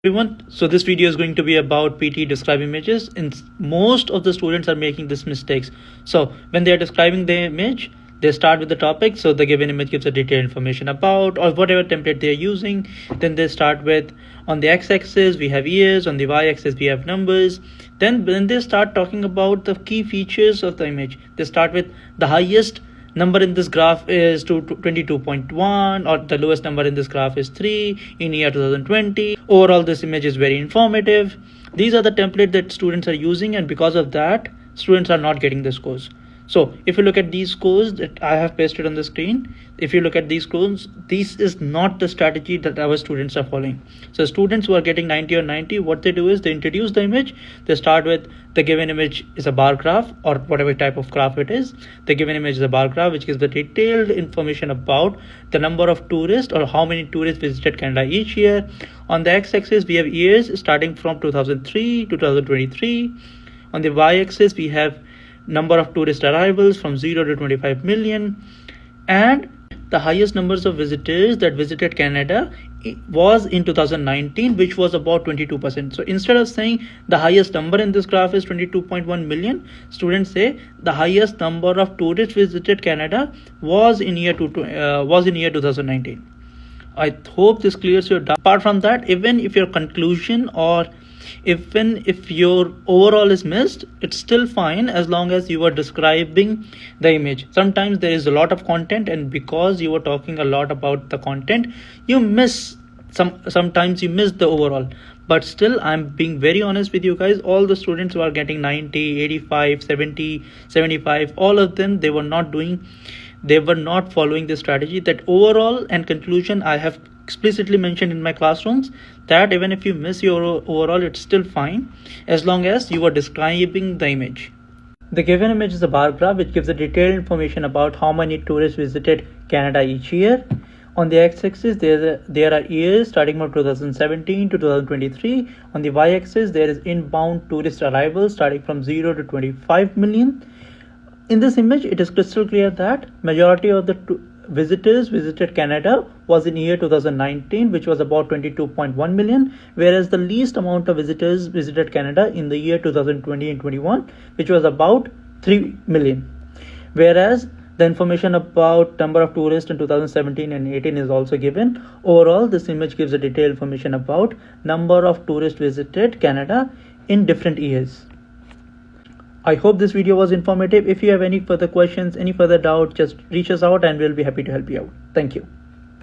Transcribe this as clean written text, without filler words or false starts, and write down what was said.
Everyone, so this video is going to be about PTE Describe Images, and most of the students are making these mistakes. So when they are describing the image, they start with the topic. So the given image gives a detailed information about or whatever template they are using. Then they start with, on the x-axis we have years, on the y-axis we have numbers. Then when they start talking about the key features of the image, they start with the highest number in this graph is 22.1, or the lowest number in this graph is 3 in year 2020. Overall, this image is very informative. These are the template that students are using, and because of that, students are not getting the scores. So if you look at these scores that I have pasted on the screen, if you look at these scores, this is not the strategy that our students are following. So students who are getting 90 or 90, what they do is they introduce the image. They start with the given image is a bar graph, or whatever type of graph it is. The given image is a bar graph which gives the detailed information about the number of tourists or how many tourists visited Canada each year. On the x-axis we have years starting from 2003 to 2023. On the y-axis we have number of tourist arrivals from 0 to 25 million, and the highest numbers of visitors that visited Canada was in 2019, which was about 22%. So instead of saying the highest number in this graph is 22.1 million, students say the highest number of tourists visited Canada was in year 2019. I hope this clears your doubt. Apart from that, even if your conclusion or even if your overall is missed, it's still fine as long as you are describing the image. Sometimes there is a lot of content, and because you are talking a lot about the content, you miss sometimes you miss the overall. But still, I'm being very honest with you guys. All the students who are getting 90, 85, 70, 75, all of them, they were not following the strategy. That overall and conclusion I have explicitly mentioned in my classrooms, that even if you miss your overall, it's still fine as long as you are describing the image. The given image is a bar graph which gives a detailed information about how many tourists visited Canada each year. On the x-axis there are years starting from 2017 to 2023. On the y-axis there is inbound tourist arrivals starting from 0 to 25 million. In this image, it is crystal clear that majority of the visitors visited Canada was in year 2019, which was about 22.1 million, whereas the least amount of visitors visited Canada in the year 2020 and 21, which was about 3 million. Whereas the information about number of tourists in 2017 and 18 is also given. Overall, this image gives a detailed information about number of tourists visited Canada in different years. I hope this video was informative. If you have any further questions, any further doubt, just reach us out and we'll be happy to help you out. Thank you.